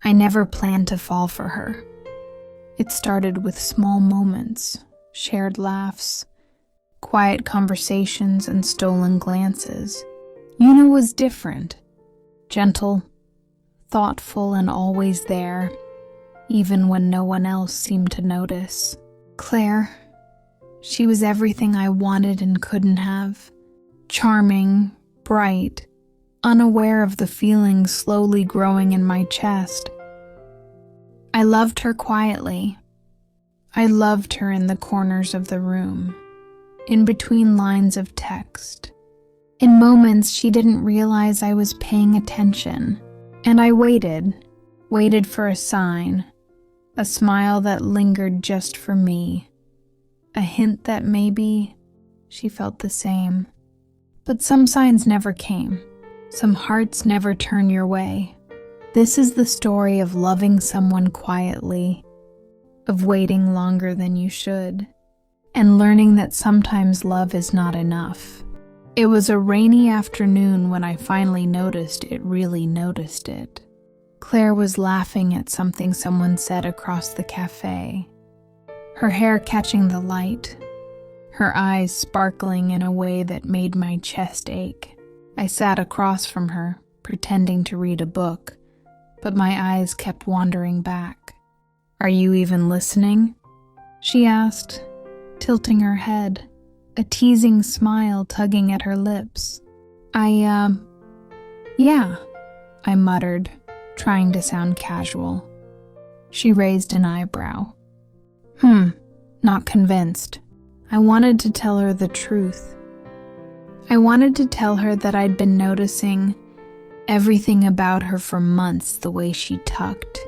I never planned to fall for her. It started with small moments, shared laughs, quiet conversations, and stolen glances. Una was different, gentle, thoughtful, and always there, even when no one else seemed to notice. Claire, she was everything I wanted and couldn't have. Charming, bright, unaware of the feelings slowly growing in my chest. I loved her quietly. I loved her in the corners of the room, in between lines of text. In moments she didn't realize I was paying attention, and I waited for a sign, a smile that lingered just for me, a hint that maybe she felt the same. But some signs never came. Some hearts never turn your way. This is the story of loving someone quietly, of waiting longer than you should, and learning that sometimes love is not enough. It was a rainy afternoon when I finally noticed it really noticed it. Claire was laughing at something someone said across the cafe, her hair catching the light, her eyes sparkling in a way that made my chest ache. I sat across from her, pretending to read a book, but my eyes kept wandering back. "Are you even listening?" she asked, tilting her head, a teasing smile tugging at her lips. Yeah, I muttered, trying to sound casual. She raised an eyebrow. Not convinced. I wanted to tell her the truth. I wanted to tell her that I'd been noticing everything about her for months, the way she tucked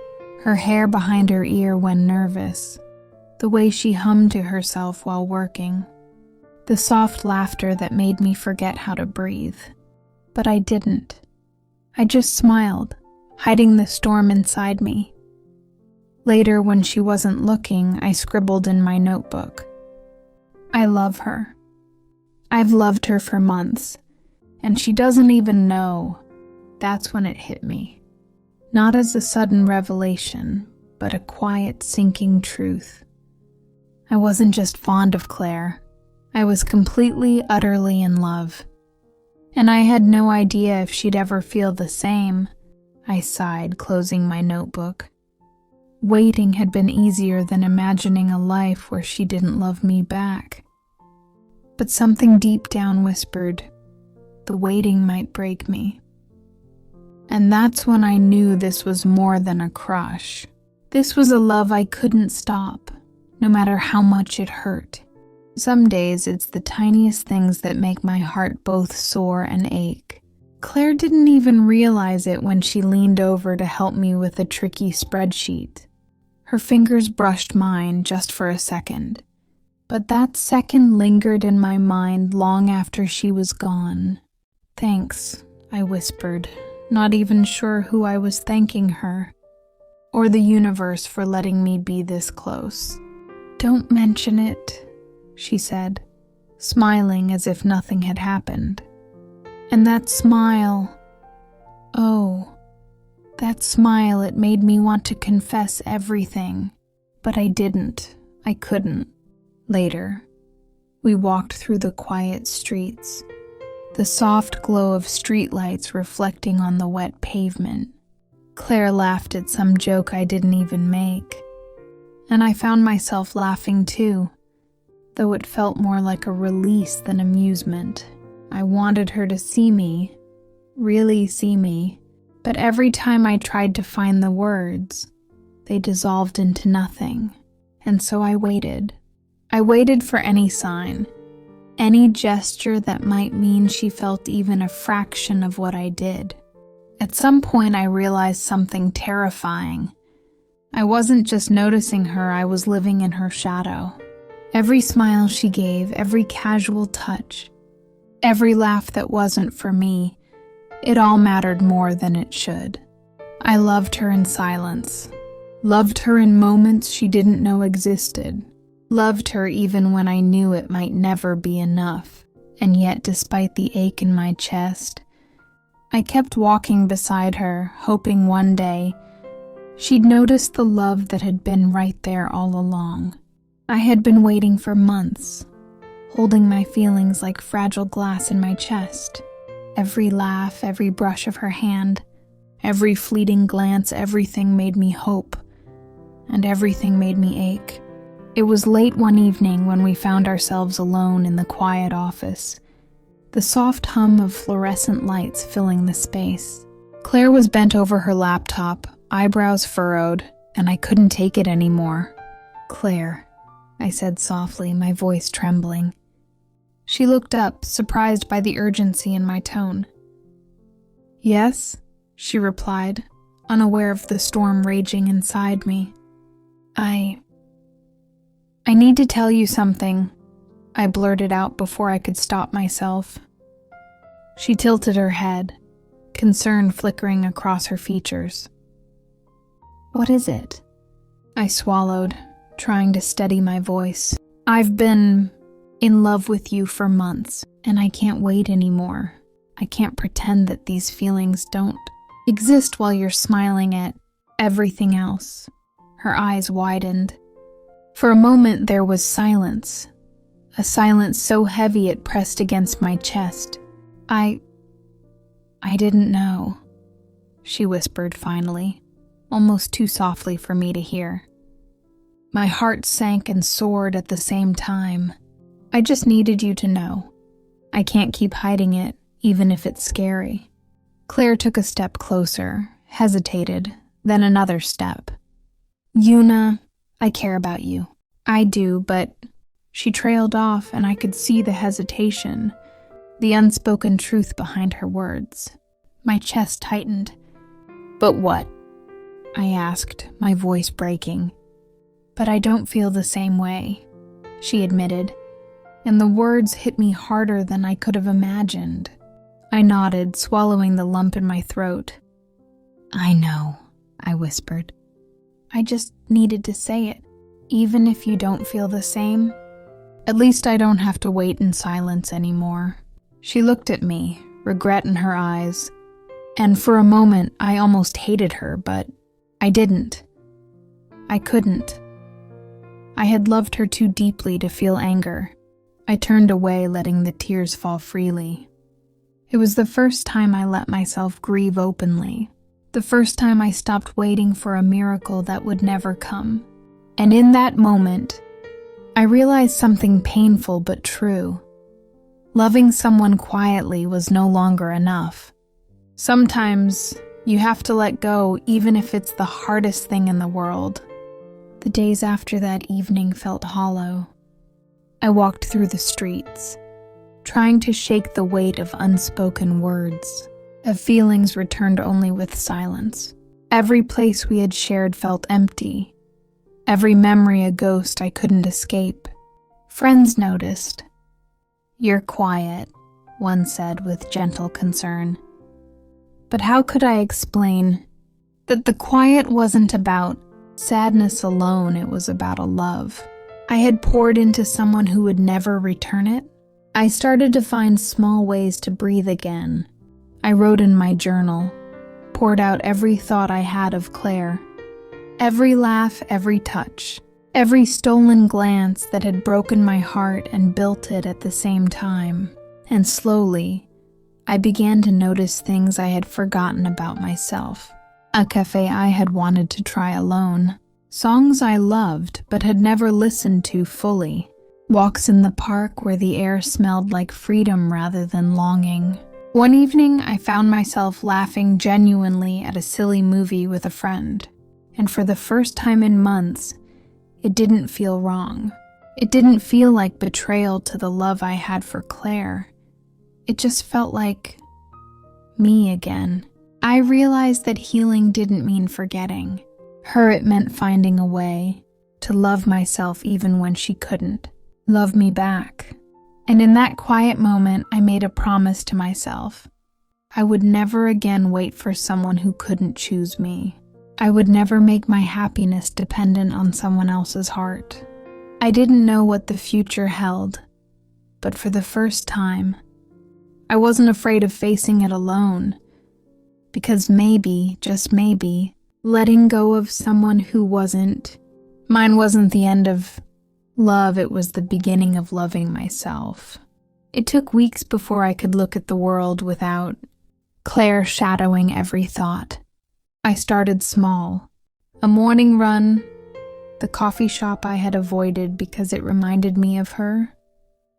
her hair behind her ear when nervous, the way she hummed to herself while working, the soft laughter that made me forget how to breathe. But I didn't. I just smiled, hiding the storm inside me. Later, when she wasn't looking, I scribbled in my notebook. I love her. I've loved her for months, and she doesn't even know. That's when it hit me. Not as a sudden revelation, but a quiet, sinking truth. I wasn't just fond of Claire. I was completely, utterly in love. And I had no idea if she'd ever feel the same. I sighed, closing my notebook. Waiting had been easier than imagining a life where she didn't love me back. But something deep down whispered, the waiting might break me. And that's when I knew this was more than a crush. This was a love I couldn't stop, no matter how much it hurt. Some days it's the tiniest things that make my heart both sore and ache. Claire didn't even realize it when she leaned over to help me with a tricky spreadsheet. Her fingers brushed mine just for a second, but that second lingered in my mind long after she was gone. "Thanks," I whispered, not even sure who I was thanking her, or the universe for letting me be this close. "Don't mention it," she said, smiling as if nothing had happened. And that smile, that smile, it made me want to confess everything, but I didn't. I couldn't. Later, we walked through the quiet streets, the soft glow of streetlights reflecting on the wet pavement. Claire laughed at some joke I didn't even make, and I found myself laughing too, though it felt more like a release than amusement. I wanted her to see me, really see me, but every time I tried to find the words, they dissolved into nothing, and so I waited. I waited for any sign, any gesture that might mean she felt even a fraction of what I did. At some point I realized something terrifying. I wasn't just noticing her, I was living in her shadow. Every smile she gave, every casual touch, every laugh that wasn't for me, it all mattered more than it should. I loved her in silence, loved her in moments she didn't know existed, loved her even when I knew it might never be enough. And yet, despite the ache in my chest, I kept walking beside her, hoping one day She'd noticed the love that had been right there all along. I had been waiting for months, holding my feelings like fragile glass in my chest. Every laugh, every brush of her hand, every fleeting glance, everything made me hope, and everything made me ache. It was late one evening when we found ourselves alone in the quiet office, the soft hum of fluorescent lights filling the space. Claire was bent over her laptop, eyebrows furrowed, and I couldn't take it anymore. "Claire," I said softly, my voice trembling. She looked up, surprised by the urgency in my tone. "Yes?" she replied, unaware of the storm raging inside me. I need to tell you something," I blurted out before I could stop myself. She tilted her head, concern flickering across her features. "What is it?" I swallowed, trying to steady my voice. "I've been in love with you for months, and I can't wait anymore. I can't pretend that these feelings don't exist while you're smiling at everything else." Her eyes widened. For a moment there was silence, a silence so heavy it pressed against my chest. I didn't know," she whispered finally, almost too softly for me to hear. My heart sank and soared at the same time. "I just needed you to know. I can't keep hiding it, even if it's scary." Claire took a step closer, hesitated, then another step. "Una, I care about you. I do, but..." She trailed off, and I could see the hesitation, the unspoken truth behind her words. My chest tightened. "But what?" I asked, my voice breaking. "But I don't feel the same way," she admitted, and the words hit me harder than I could have imagined. I nodded, swallowing the lump in my throat. "I know," I whispered. "I just needed to say it. Even if you don't feel the same, at least I don't have to wait in silence anymore." She looked at me, regret in her eyes, and for a moment I almost hated her, but I didn't. I couldn't. I had loved her too deeply to feel anger. I turned away, letting the tears fall freely. It was the first time I let myself grieve openly, the first time I stopped waiting for a miracle that would never come. And in that moment, I realized something painful but true. Loving someone quietly was no longer enough. Sometimes you have to let go, even if it's the hardest thing in the world. The days after that evening felt hollow. I walked through the streets, trying to shake the weight of unspoken words, of feelings returned only with silence. Every place we had shared felt empty, every memory a ghost I couldn't escape. Friends noticed. "You're quiet," one said with gentle concern. But how could I explain that the quiet wasn't about sadness alone, it was about a love I had poured into someone who would never return it? I started to find small ways to breathe again. I wrote in my journal, poured out every thought I had of Claire. Every laugh, every touch, every stolen glance that had broken my heart and built it at the same time. And slowly, I began to notice things I had forgotten about myself. A cafe I had wanted to try alone. Songs I loved but had never listened to fully. Walks in the park where the air smelled like freedom rather than longing. One evening, I found myself laughing genuinely at a silly movie with a friend. And for the first time in months, it didn't feel wrong. It didn't feel like betrayal to the love I had for Claire. It just felt like me again. I realized that healing didn't mean forgetting. Her, it meant finding a way to love myself even when she couldn't. Love me back. And in that quiet moment, I made a promise to myself. I would never again wait for someone who couldn't choose me. I would never make my happiness dependent on someone else's heart. I didn't know what the future held, but for the first time, I wasn't afraid of facing it alone, because maybe, just maybe, letting go of someone who wasn't. Mine wasn't the end of love, it was the beginning of loving myself. It took weeks before I could look at the world without Claire shadowing every thought. I started small. A morning run, the coffee shop I had avoided because it reminded me of her,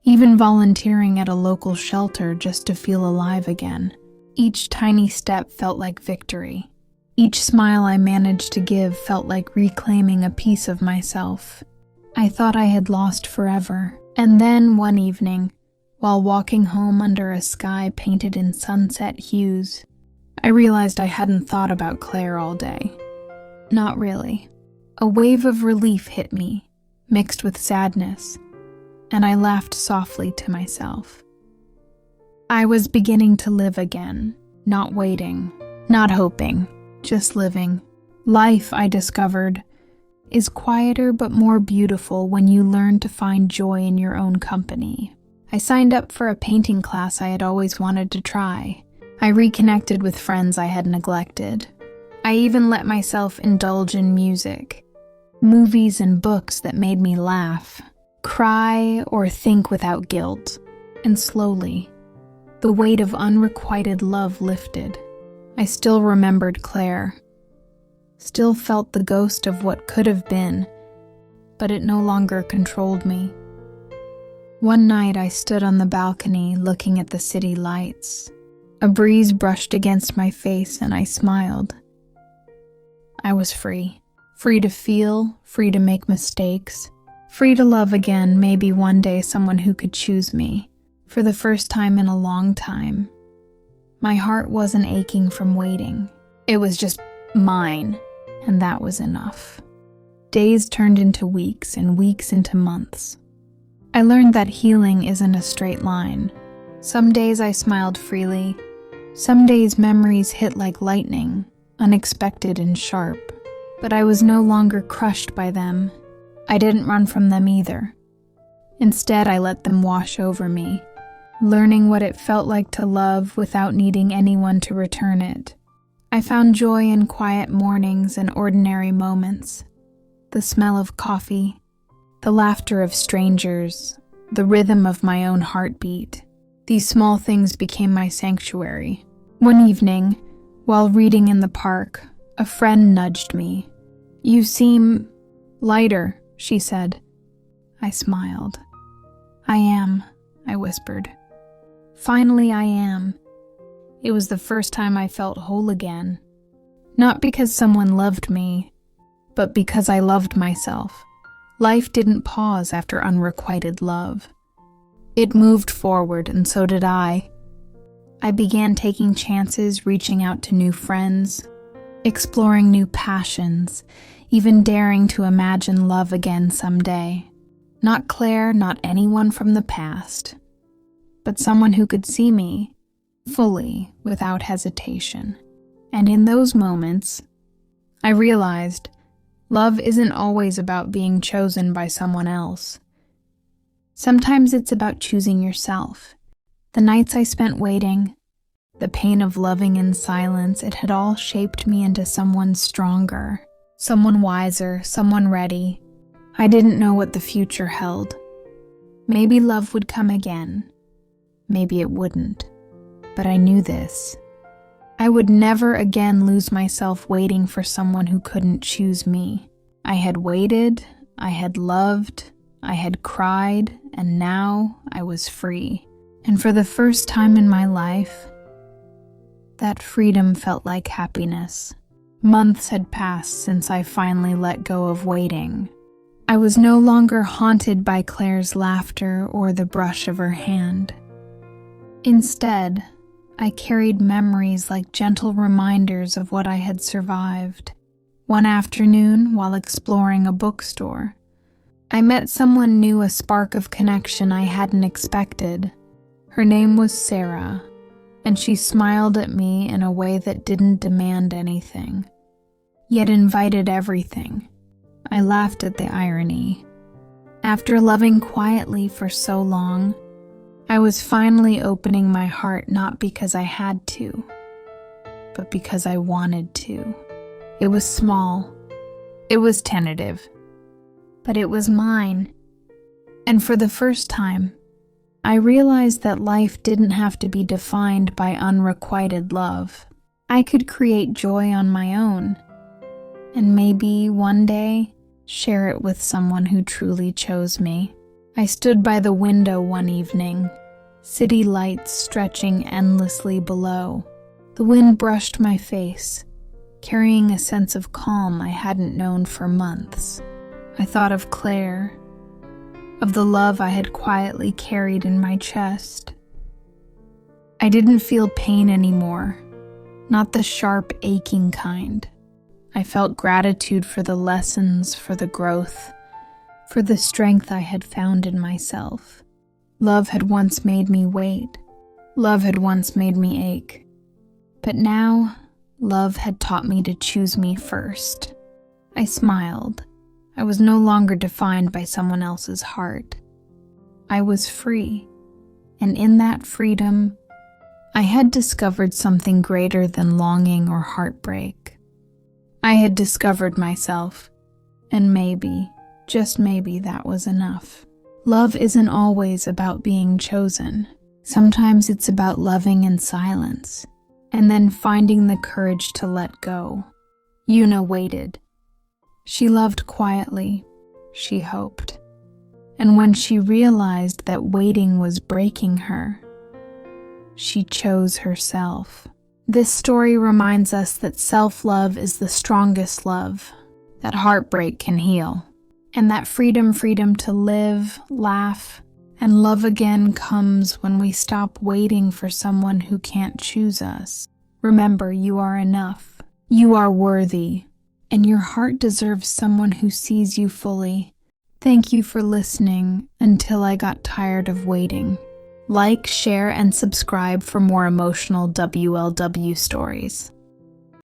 even volunteering at a local shelter just to feel alive again. Each tiny step felt like victory. Each smile I managed to give felt like reclaiming a piece of myself I thought I had lost forever. And then one evening, while walking home under a sky painted in sunset hues, I realized I hadn't thought about Claire all day. Not really. A wave of relief hit me, mixed with sadness, and I laughed softly to myself. I was beginning to live again, not waiting, not hoping, just living. Life, I discovered, is quieter but more beautiful when you learn to find joy in your own company. I signed up for a painting class I had always wanted to try. I reconnected with friends I had neglected. I even let myself indulge in music, movies and books that made me laugh, cry or think without guilt. And slowly, the weight of unrequited love lifted. I still remembered Claire, still felt the ghost of what could have been, but it no longer controlled me. One night I stood on the balcony looking at the city lights. A breeze brushed against my face and I smiled. I was free. Free to feel, free to make mistakes, free to love again, maybe one day someone who could choose me. For the first time in a long time, my heart wasn't aching from waiting. It was just mine, and that was enough. Days turned into weeks and weeks into months. I learned that healing isn't a straight line. Some days I smiled freely. Some days memories hit like lightning, unexpected and sharp. But I was no longer crushed by them. I didn't run from them either. Instead, I let them wash over me, learning what it felt like to love without needing anyone to return it. I found joy in quiet mornings and ordinary moments. The smell of coffee, the laughter of strangers, the rhythm of my own heartbeat. These small things became my sanctuary. One evening, while reading in the park, a friend nudged me. "You seem lighter," she said. I smiled. "I am," I whispered. "Finally I am." It was the first time I felt whole again. Not because someone loved me, but because I loved myself. Life didn't pause after unrequited love. It moved forward, and so did I. I began taking chances, reaching out to new friends, exploring new passions, even daring to imagine love again someday. Not Claire, not anyone from the past, but someone who could see me fully without hesitation. And in those moments, I realized love isn't always about being chosen by someone else. Sometimes it's about choosing yourself. The nights I spent waiting, the pain of loving in silence, it had all shaped me into someone stronger, someone wiser, someone ready. I didn't know what the future held. Maybe love would come again. Maybe it wouldn't. But I knew this. I would never again lose myself waiting for someone who couldn't choose me. I had waited, I had loved, I had cried, and now I was free. And for the first time in my life, that freedom felt like happiness. Months had passed since I finally let go of waiting. I was no longer haunted by Claire's laughter or the brush of her hand. Instead, I carried memories like gentle reminders of what I had survived. One afternoon, while exploring a bookstore, I met someone new, a spark of connection I hadn't expected. Her name was Sarah, and she smiled at me in a way that didn't demand anything, yet invited everything. I laughed at the irony. After loving quietly for so long, I was finally opening my heart not because I had to, but because I wanted to. It was small. It was tentative. But it was mine. And for the first time, I realized that life didn't have to be defined by unrequited love. I could create joy on my own, and maybe one day share it with someone who truly chose me. I stood by the window one evening, city lights stretching endlessly below. The wind brushed my face, carrying a sense of calm I hadn't known for months. I thought of Claire, of the love I had quietly carried in my chest. I didn't feel pain anymore, not the sharp, aching kind. I felt gratitude for the lessons, for the growth, for the strength I had found in myself. Love had once made me wait. Love had once made me ache. But now, love had taught me to choose me first. I smiled. I was no longer defined by someone else's heart. I was free, and in that freedom, I had discovered something greater than longing or heartbreak. I had discovered myself, and maybe, just maybe, that was enough. Love isn't always about being chosen. Sometimes it's about loving in silence, and then finding the courage to let go. Una waited. She loved quietly, she hoped. And when she realized that waiting was breaking her, she chose herself. This story reminds us that self-love is the strongest love, that heartbreak can heal, and that freedom to live, laugh, and love again comes when we stop waiting for someone who can't choose us. Remember, you are enough. You are worthy. And your heart deserves someone who sees you fully. Thank you for listening until I got tired of waiting. Like, share, and subscribe for more emotional WLW stories.